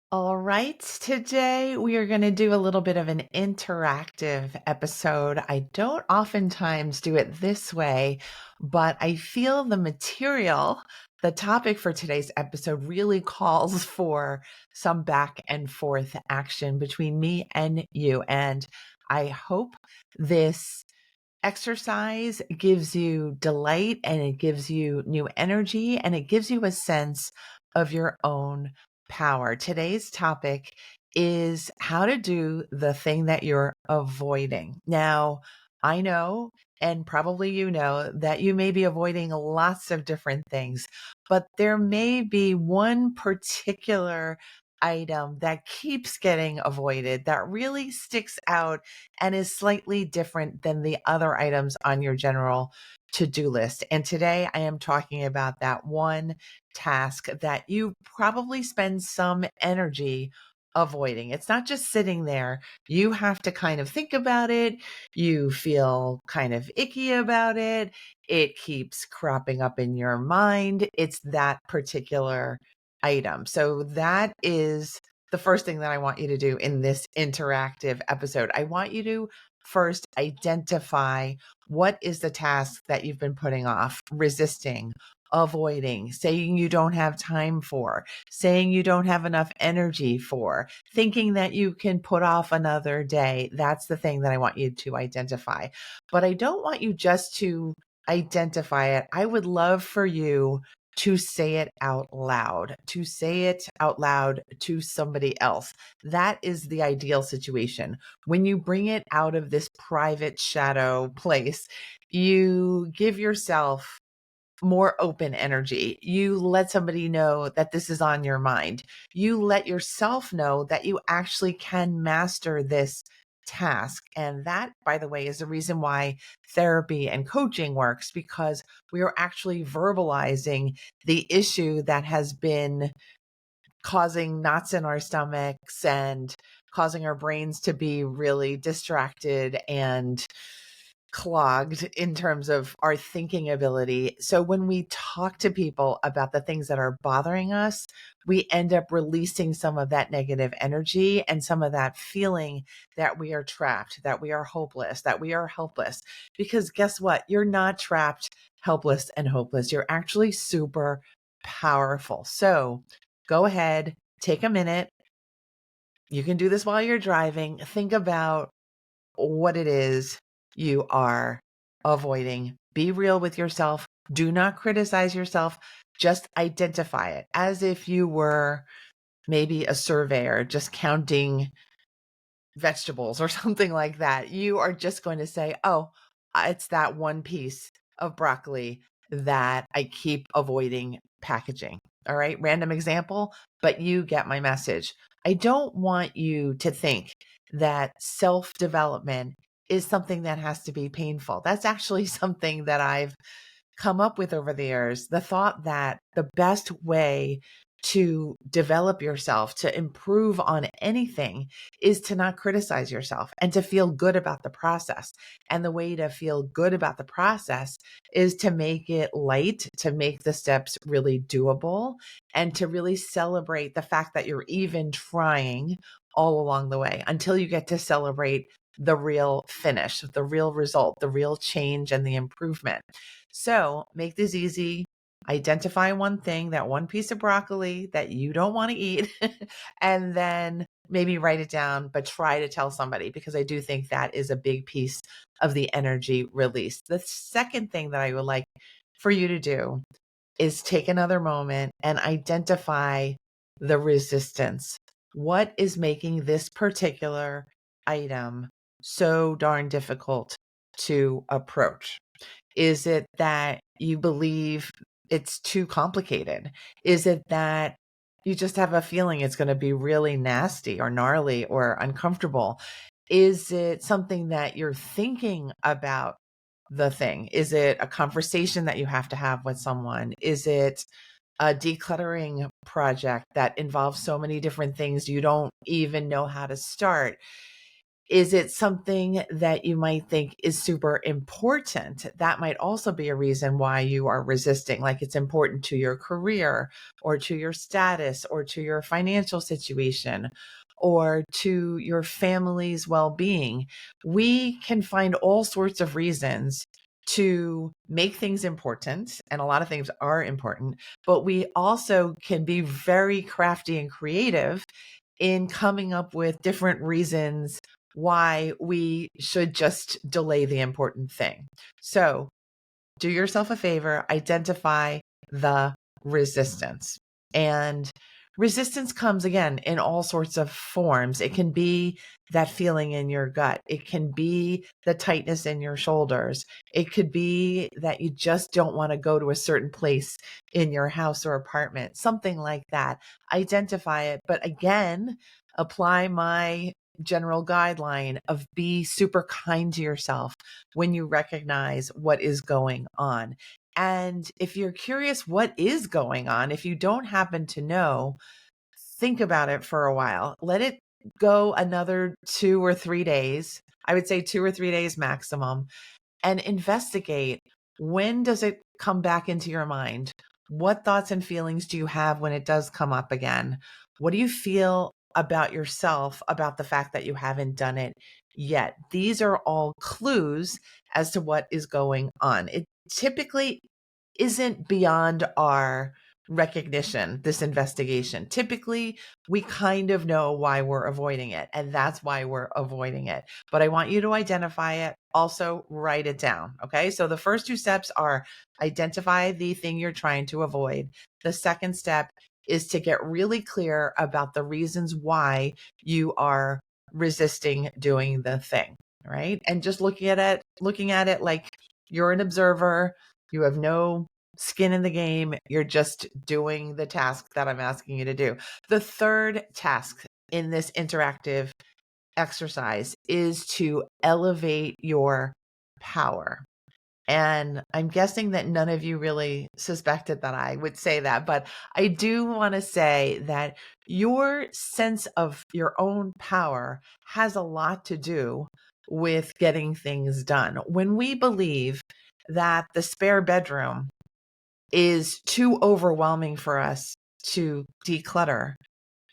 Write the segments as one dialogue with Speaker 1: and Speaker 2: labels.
Speaker 1: All right, today we are going to do a little bit of an interactive episode. I don't oftentimes do it this way, but I feel the topic for today's episode really calls for some back and forth action between me and you. And I hope this exercise gives you delight and it gives you new energy and it gives you a sense of your own power. Today's topic is how to do the thing that you're avoiding. Now, I know, and probably you know, that you may be avoiding lots of different things, but there may be one particular item that keeps getting avoided that really sticks out and is slightly different than the other items on your general to-do list. And today I am talking about that one task that you probably spend some energy avoiding. It's not just sitting there. You have to kind of think about it. You feel kind of icky about it. It keeps cropping up in your mind. It's that particular item. So that is the first thing that I want you to do in this interactive episode. I want you to first identify what is the task that you've been putting off, resisting, avoiding, saying you don't have time for, saying you don't have enough energy for, thinking that you can put off another day. That's the thing that I want you to identify. But I don't want you just to identify it. I would love for you to say it out loud, to say it out loud to somebody else. That is the ideal situation. When you bring it out of this private shadow place, you give yourself more open energy. You let somebody know that this is on your mind. You let yourself know that you actually can master this task. And that, by the way, is the reason why therapy and coaching works, because we are actually verbalizing the issue that has been causing knots in our stomachs and causing our brains to be really distracted and clogged in terms of our thinking ability. So when we talk to people about the things that are bothering us, we end up releasing some of that negative energy and some of that feeling that we are trapped, that we are hopeless, that we are helpless. Because guess what? You're not trapped, helpless, and hopeless. You're actually super powerful. So go ahead, take a minute. You can do this while you're driving. Think about what it is you are avoiding. Be real with yourself. Do not criticize yourself. Just identify it as if you were maybe a surveyor just counting vegetables or something like that. You are just going to say, oh, it's that one piece of broccoli that I keep avoiding packaging. All right, random example, but you get my message. I don't want you to think that self development is something that has to be painful. That's actually something that I've come up with over the years. The thought that the best way to develop yourself, to improve on anything, is to not criticize yourself and to feel good about the process. And the way to feel good about the process is to make it light, to make the steps really doable, and to really celebrate the fact that you're even trying all along the way until you get to celebrate the real finish, the real result, the real change, and the improvement. So make this easy. Identify one thing, that one piece of broccoli that you don't want to eat, and then maybe write it down, but try to tell somebody, because I do think that is a big piece of the energy release. The second thing that I would like for you to do is take another moment and identify the resistance. What is making this particular item so darn difficult to approach? Is it that you believe it's too complicated? Is it that you just have a feeling it's going to be really nasty or gnarly or uncomfortable? Is it something that you're thinking about the thing? Is it a conversation that you have to have with someone? Is it a decluttering project that involves so many different things you don't even know how to start? Is it something that you might think is super important? That might also be a reason why you are resisting, like it's important to your career or to your status or to your financial situation or to your family's well-being. We can find all sorts of reasons to make things important, and a lot of things are important, but we also can be very crafty and creative in coming up with different reasons why we should just delay the important thing. So do yourself a favor, identify the resistance. And resistance comes again in all sorts of forms. It can be that feeling in your gut. It can be the tightness in your shoulders. It could be that you just don't want to go to a certain place in your house or apartment, something like that. Identify it. But again, apply my general guideline of be super kind to yourself when you recognize what is going on. And if you're curious what is going on, if you don't happen to know, think about it for a while. Let it go another 2 or 3 days. I would say 2 or 3 days maximum, and investigate, when does it come back into your mind? What thoughts and feelings do you have when it does come up again? What do you feel about yourself about the fact that you haven't done it yet? These are all clues as to what is going on. It typically isn't beyond our recognition, this investigation. Typically, we kind of know why we're avoiding it, and that's why we're avoiding it. But I want you to identify it, also write it down. Okay. So the first 2 steps are identify the thing you're trying to avoid. The second step is to get really clear about the reasons why you are resisting doing the thing. Right. And just looking at it like you're an observer, you have no skin in the game. You're just doing the task that I'm asking you to do. The third task in this interactive exercise is to elevate your power. And I'm guessing that none of you really suspected that I would say that, but I do want to say that your sense of your own power has a lot to do with getting things done. When we believe that the spare bedroom is too overwhelming for us to declutter,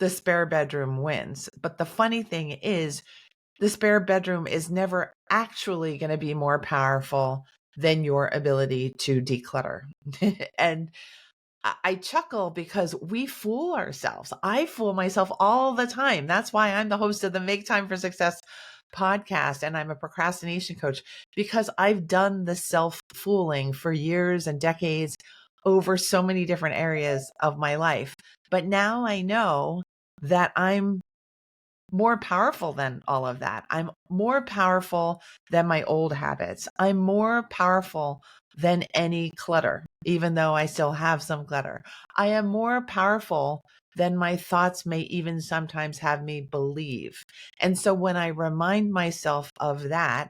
Speaker 1: the spare bedroom wins. But the funny thing is, the spare bedroom is never actually going to be more powerful than your ability to declutter. And I chuckle because we fool ourselves. I fool myself all the time. That's why I'm the host of the Make Time for Success podcast, and I'm a procrastination coach, because I've done the self-fooling for years and decades over so many different areas of my life. But now I know that I'm more powerful than all of that. I'm more powerful than my old habits. I'm more powerful than any clutter, even though I still have some clutter. I am more powerful than my thoughts may even sometimes have me believe. And so when I remind myself of that,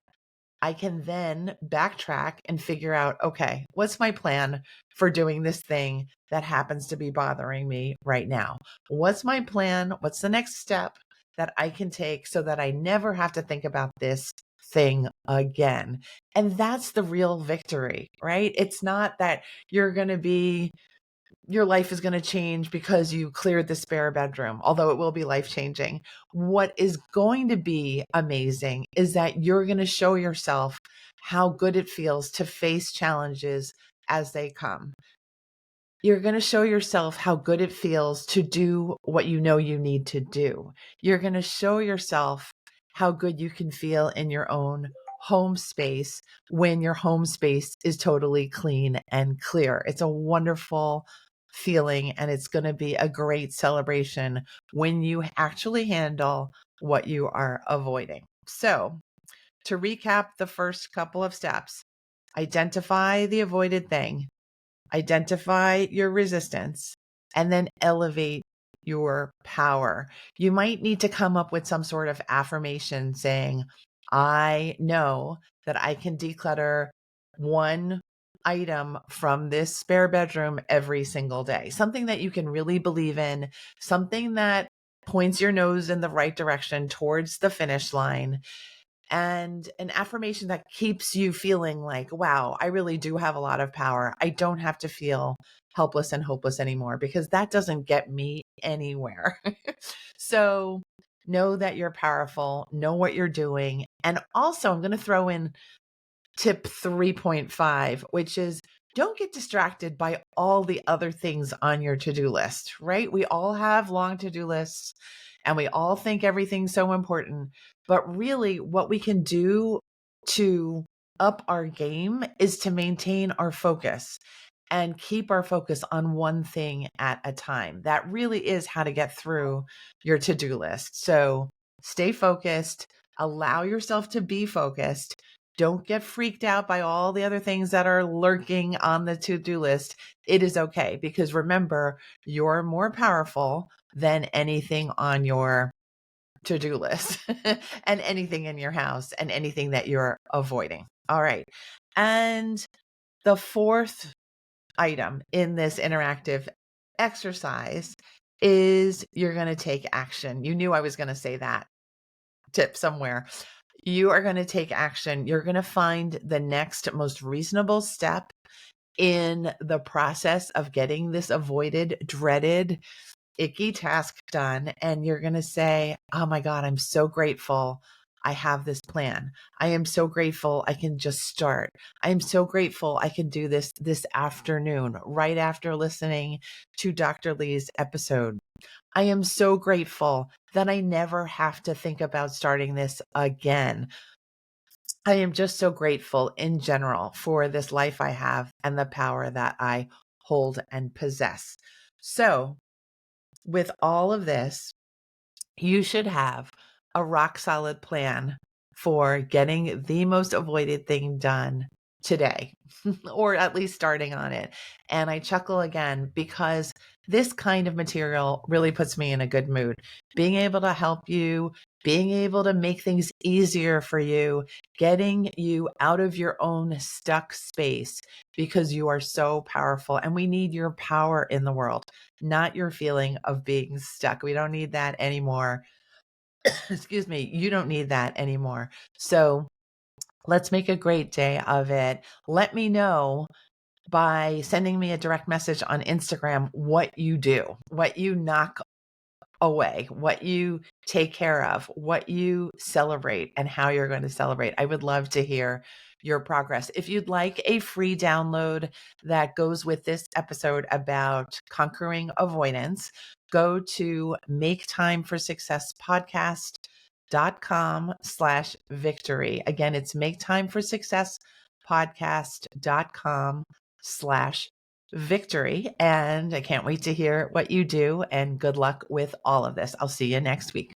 Speaker 1: I can then backtrack and figure out, okay, what's my plan for doing this thing that happens to be bothering me right now? What's my plan? What's the next step that I can take so that I never have to think about this thing again? And that's the real victory, right? It's not that you're going to be your life is going to change because you cleared the spare bedroom, although it will be life changing. What is going to be amazing is that you're going to show yourself how good it feels to face challenges as they come. You're going to show yourself how good it feels to do what you know you need to do. You're going to show yourself how good you can feel in your own home space when your home space is totally clean and clear. It's a wonderful feeling, and it's going to be a great celebration when you actually handle what you are avoiding. So, to recap the first couple of steps, identify the avoided thing, identify your resistance, and then elevate your power. You might need to come up with some sort of affirmation saying, I know that I can declutter one item from this spare bedroom every single day. Something that you can really believe in, something that points your nose in the right direction towards the finish line, and an affirmation that keeps you feeling like, wow, I really do have a lot of power. I don't have to feel helpless and hopeless anymore, because that doesn't get me anywhere. So know that you're powerful, know what you're doing. And also, I'm going to throw in tip 3.5, which is don't get distracted by all the other things on your to-do list, right? We all have long to-do lists and we all think everything's so important, but really what we can do to up our game is to maintain our focus and keep our focus on one thing at a time. That really is how to get through your to-do list. So stay focused, allow yourself to be focused. Don't get freaked out by all the other things that are lurking on the to-do list. It is okay, because remember, you're more powerful than anything on your to-do list and anything in your house and anything that you're avoiding. All right. And the fourth item in this interactive exercise is you're going to take action. You knew I was going to say that tip somewhere. You are going to take action. You're going to find the next most reasonable step in the process of getting this avoided, dreaded, icky task done. And you're going to say, oh my God, I'm so grateful I have this plan. I am so grateful I can just start. I am so grateful I can do this afternoon, right after listening to Dr. Lee's episode. I am so grateful that I never have to think about starting this again. I am just so grateful in general for this life I have and the power that I hold and possess. So, with all of this, you should have a rock solid plan for getting the most avoided thing done today, or at least starting on it. And I chuckle again because this kind of material really puts me in a good mood. Being able to help you, being able to make things easier for you, getting you out of your own stuck space, because you are so powerful and we need your power in the world, not your feeling of being stuck. We don't need that anymore. Excuse me. You don't need that anymore. So let's make a great day of it. Let me know by sending me a direct message on Instagram what you do, what you knock away, what you take care of, what you celebrate, and how you're going to celebrate. I would love to hear your progress. If you'd like a free download that goes with this episode about conquering avoidance, go to maketimeforsuccesspodcast.com/victory. Again, it's maketimeforsuccesspodcast.com/victory. And I can't wait to hear what you do, and good luck with all of this. I'll see you next week.